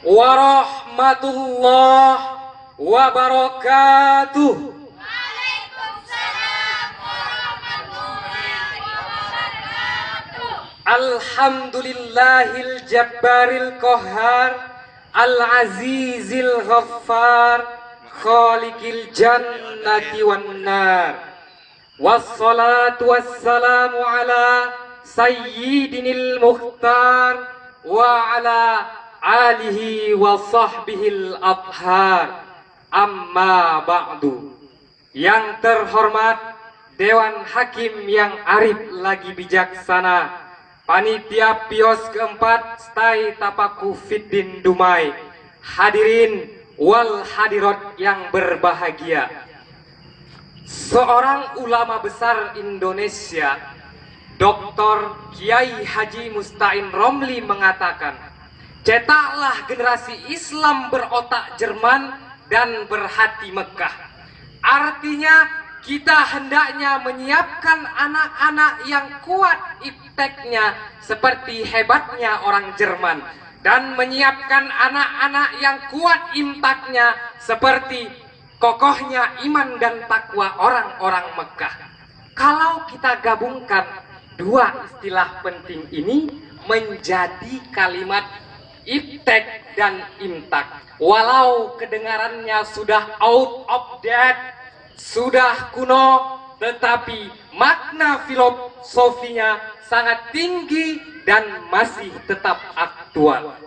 warahmatullahi wabarakatuh. Waalaikumsalam warahmatullahi wabarakatuh. Alhamdulillahil jabbaril qahhar, al-azizil ghaffar, khaliqil jannati wan nar. Wassalatu wassalamu ala sayyidinil mukhtar wa ala alihi wa sahbihil athhar. Amma ba'du. Yang terhormat Dewan Hakim yang arif lagi bijaksana, Panitia Pios keempat Stai Tapaku Fiddin Dumai, hadirin wal hadirat yang berbahagia. Seorang ulama besar Indonesia, Dr. Kiai Haji Musta'in Romli mengatakan, cetaklah generasi Islam berotak Jerman dan berhati Mekah. Artinya kita hendaknya menyiapkan anak-anak yang kuat ipteknya seperti hebatnya orang Jerman, dan menyiapkan anak-anak yang kuat imtaknya seperti kokohnya iman dan takwa orang-orang Mekah. Kalau kita gabungkan dua istilah penting ini menjadi kalimat iptek dan imtak. Walau kedengarannya sudah out of date, sudah kuno, tetapi makna filosofinya sangat tinggi dan masih tetap aktual.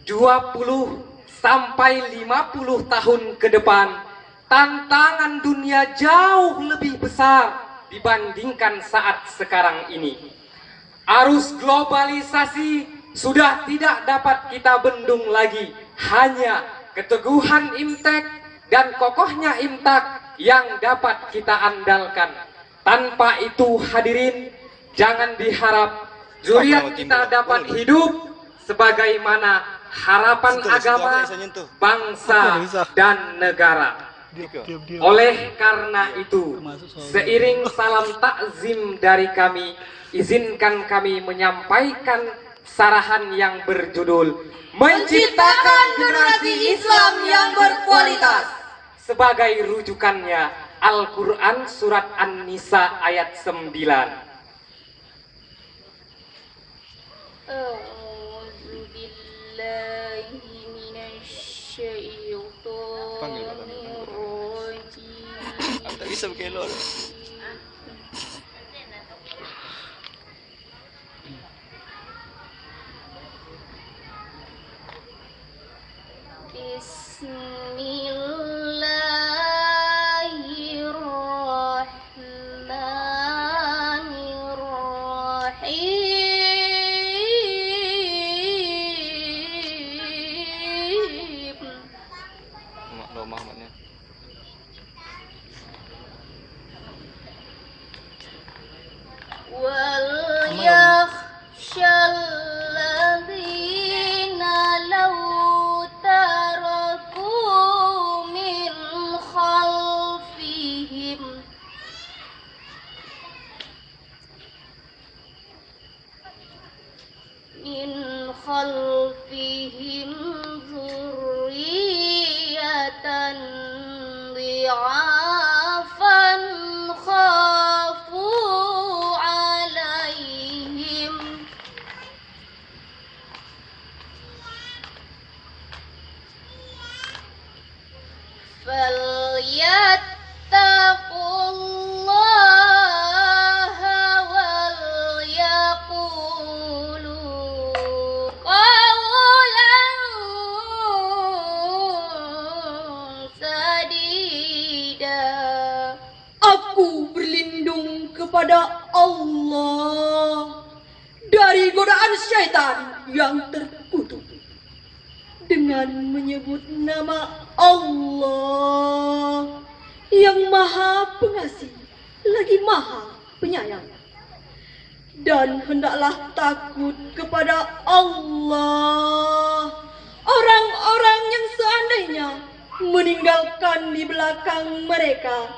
20 sampai 50 tahun ke depan, tantangan dunia jauh lebih besar dibandingkan saat sekarang ini. Arus globalisasi sudah tidak dapat kita bendung lagi. Hanya keteguhan imtek dan kokohnya imtak yang dapat kita andalkan. Tanpa itu hadirin, jangan diharap zuriat kita dapat hidup sebagaimana harapan agama, bangsa, dan negara. Oleh karena itu, seiring salam takzim dari kami, izinkan kami menyampaikan sarahan yang berjudul Menciptakan generasi Islam yang berkualitas. Sebagai rujukannya Al-Quran Surat An-Nisa ayat 9. Tak bisa berkelok. Bismillahirrahmanirrahim. Muhammadnya. Wal yakhshal ladzina law taraku min khalfihim dzurriyyatan dhi'afan khafu alaihim falyattaqullaha wal yaqulu qawlan sadida. Aku berlindung kepada Allah dari godaan syaitan yang terkutuk dengan menyebut nama Allah yang Maha Pengasih lagi Maha Penyayang. Dan hendaklah takut kepada Allah orang-orang yang seandainya meninggalkan di belakang mereka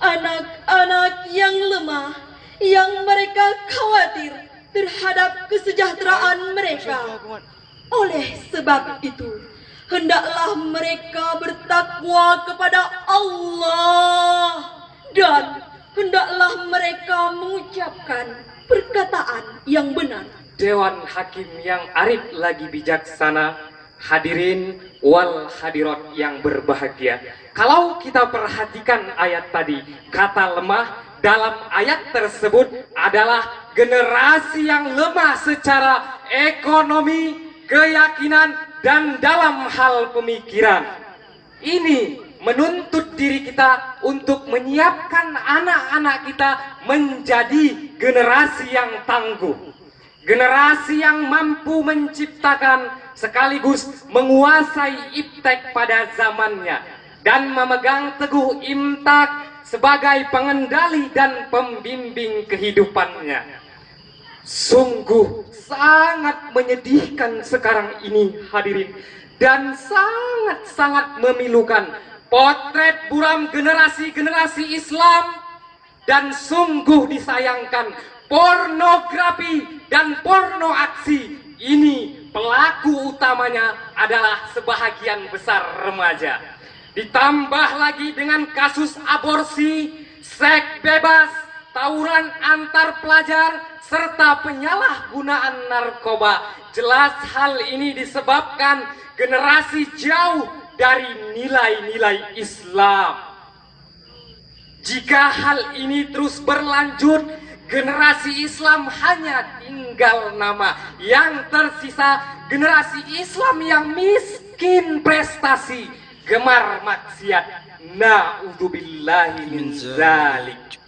anak-anak yang lemah, yang mereka khawatir terhadap kesejahteraan mereka. Oleh sebab itu, hendaklah mereka bertakwa kepada Allah dan hendaklah mereka mengucapkan perkataan yang benar. Dewan Hakim yang arif lagi bijaksana, hadirin wal hadirat yang berbahagia. Kalau kita perhatikan ayat tadi, kata lemah dalam ayat tersebut adalah generasi yang lemah secara ekonomi, keyakinan, dan dalam hal pemikiran. Ini menuntut diri kita untuk menyiapkan anak-anak kita menjadi generasi yang tangguh. Generasi yang mampu menciptakan sekaligus menguasai iptek pada zamannya dan memegang teguh imtak sebagai pengendali dan pembimbing kehidupannya. Sungguh sangat menyedihkan sekarang ini, hadirin, dan sangat-sangat memilukan potret buram generasi-generasi Islam, dan sungguh disayangkan pornografi dan porno aksi ini pelaku utamanya adalah sebahagian besar remaja. Ditambah lagi dengan kasus aborsi, seks bebas, tawuran antar pelajar, serta penyalahgunaan narkoba. Jelas hal ini disebabkan generasi jauh dari nilai-nilai Islam. Jika hal ini terus berlanjut, generasi Islam hanya tinggal nama. Yang tersisa generasi Islam yang miskin prestasi, gemar maksiat. Na'udzubillahi min zalik.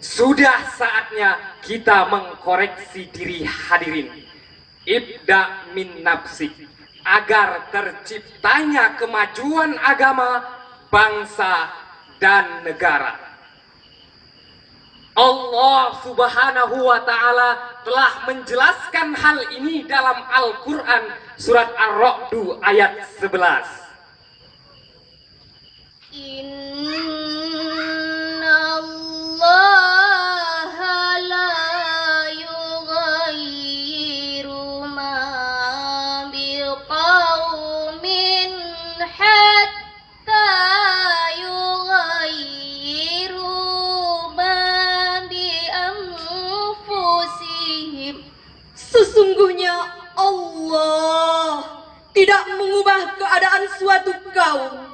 Sudah saatnya kita mengkoreksi diri, hadirin. Ibda min nafsik, agar terciptanya kemajuan agama, bangsa, dan negara. Allah Subhanahu wa Ta'ala telah menjelaskan hal ini dalam Al-Quran surat Ar-Ra'd ayat 11. Inna Allaha la yughayyiru ma biqaumin hatta yughayyiru sesungguhnya Allah tidak mengubah keadaan suatu kaum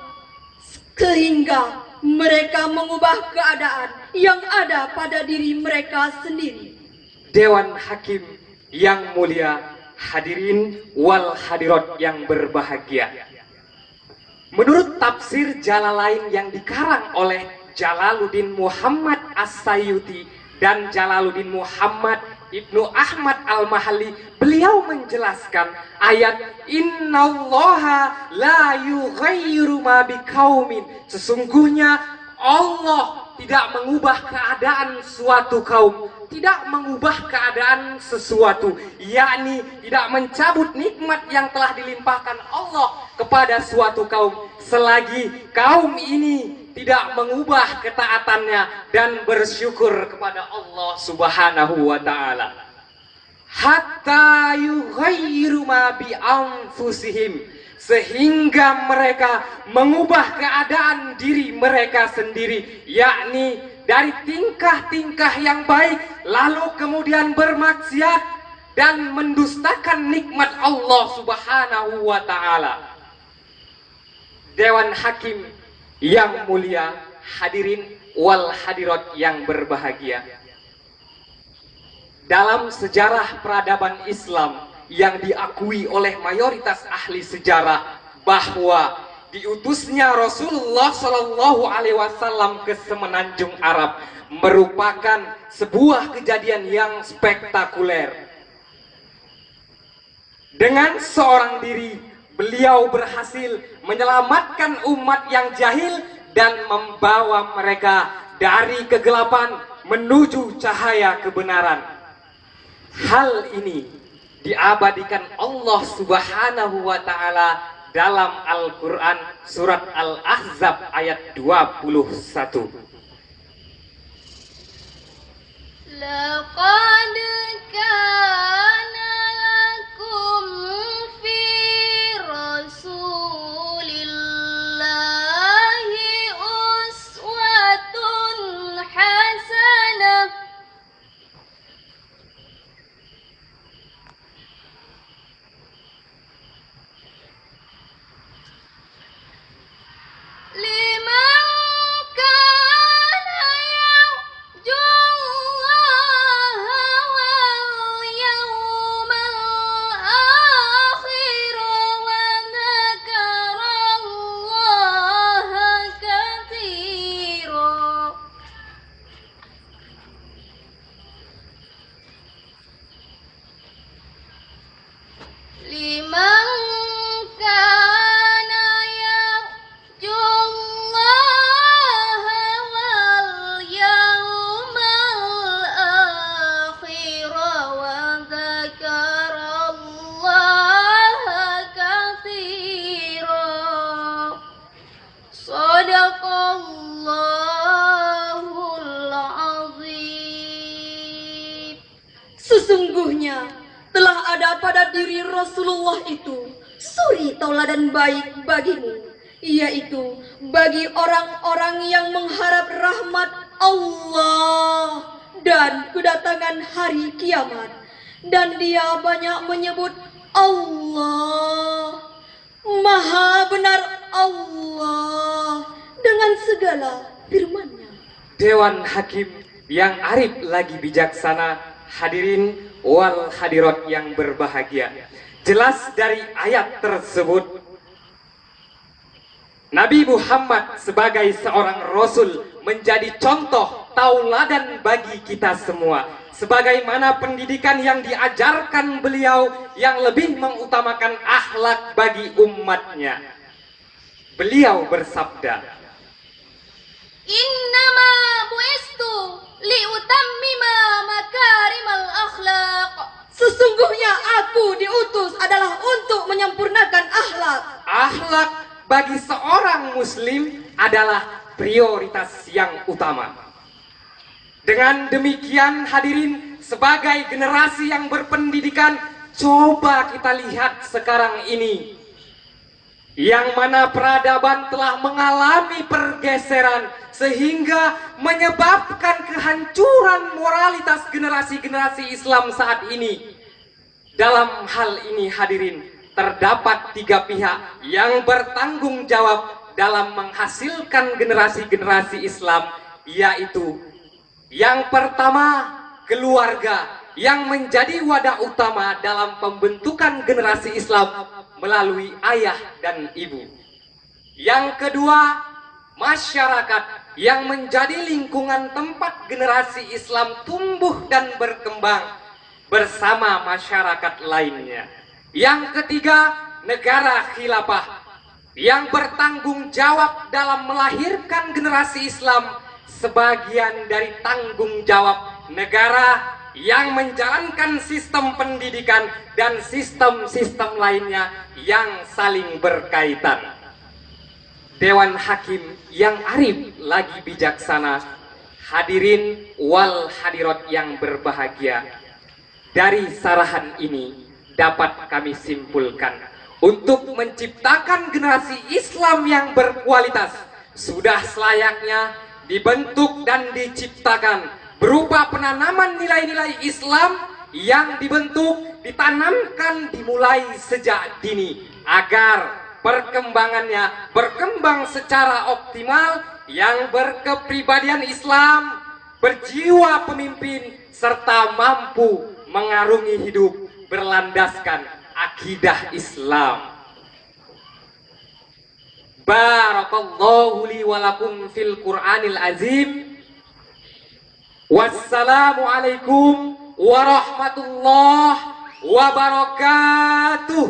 sehingga mereka mengubah keadaan yang ada pada diri mereka sendiri. Dewan Hakim yang mulia, hadirin wal hadirat yang berbahagia. Menurut tafsir Jalalain yang dikarang oleh Jalaluddin Muhammad As-Sayyuti dan Jalaluddin Muhammad Ibnu Ahmad Al-Mahalli, beliau menjelaskan ayat Innallaha la yughayyiru ma biqaumin. Sesungguhnya Allah tidak mengubah keadaan suatu kaum, tidak mengubah keadaan sesuatu, yakni tidak mencabut nikmat yang telah dilimpahkan Allah kepada suatu kaum selagi kaum ini tidak mengubah ketaatannya dan bersyukur kepada Allah Subhanahu wa Ta'ala. Hatta yughayyiru ma bi anfusihim, sehingga mereka mengubah keadaan diri mereka sendiri, yakni dari tingkah-tingkah yang baik lalu kemudian bermaksiat dan mendustakan nikmat Allah Subhanahu wa Ta'ala. Dewan Hakim yang mulia, hadirin wal hadirat yang berbahagia. Dalam sejarah peradaban Islam yang diakui oleh mayoritas ahli sejarah bahwa diutusnya Rasulullah Shallallahu Alaihi Wasallam ke semenanjung Arab merupakan sebuah kejadian yang spektakuler. Dengan seorang diri, beliau berhasil menyelamatkan umat yang jahil dan membawa mereka dari kegelapan menuju cahaya kebenaran. Hal ini diabadikan Allah Subhanahu wa Ta'ala dalam Al-Quran surat Al-Ahzab ayat 21. Laqad kana Sesungguhnya telah ada pada diri Rasulullah itu suri tauladan baik bagimu, yaitu bagi orang-orang yang mengharap rahmat Allah dan kedatangan hari kiamat. Dan dia banyak menyebut Allah, Maha benar Allah, dengan segala firman-Nya. Dewan Hakim yang arif lagi bijaksana, hadirin wal hadirat yang berbahagia. Jelas dari ayat tersebut, Nabi Muhammad sebagai seorang Rasul menjadi contoh tauladan bagi kita semua. Sebagaimana pendidikan yang diajarkan beliau yang lebih mengutamakan akhlak bagi umatnya. Beliau bersabda, Innama buistu liutammima makarimal akhlaq. Sesungguhnya aku diutus adalah untuk menyempurnakan akhlak. akhlak bagi seorang muslim adalah prioritas yang utama. Dengan demikian hadirin, sebagai generasi yang berpendidikan, coba kita lihat sekarang ini, yang mana peradaban telah mengalami pergeseran sehingga menyebabkan kehancuran moralitas generasi-generasi Islam saat ini. Dalam hal ini hadirin, terdapat 3 pihak yang bertanggung jawab dalam menghasilkan generasi-generasi Islam, yaitu yang pertama, keluarga yang menjadi wadah utama dalam pembentukan generasi Islam melalui ayah dan ibu. Yang kedua, masyarakat yang menjadi lingkungan tempat generasi Islam tumbuh dan berkembang bersama masyarakat lainnya. Yang ketiga, negara khilafah yang bertanggung jawab dalam melahirkan generasi Islam, sebagian dari tanggung jawab negara yang menjalankan sistem pendidikan dan sistem-sistem lainnya yang saling berkaitan. Dewan Hakim yang arif lagi bijaksana, hadirin wal hadirat yang berbahagia, dari sarahan ini dapat kami simpulkan, untuk menciptakan generasi Islam yang berkualitas sudah selayaknya dibentuk dan diciptakan berupa penanaman nilai-nilai Islam yang dibentuk, ditanamkan dimulai sejak dini agar perkembangannya berkembang secara optimal, yang berkepribadian Islam, berjiwa pemimpin, serta mampu mengarungi hidup berlandaskan akidah Islam. Barakallahu li wa lakum fil Qur'anil azim. Wassalamualaikum warahmatullahi wabarakatuh.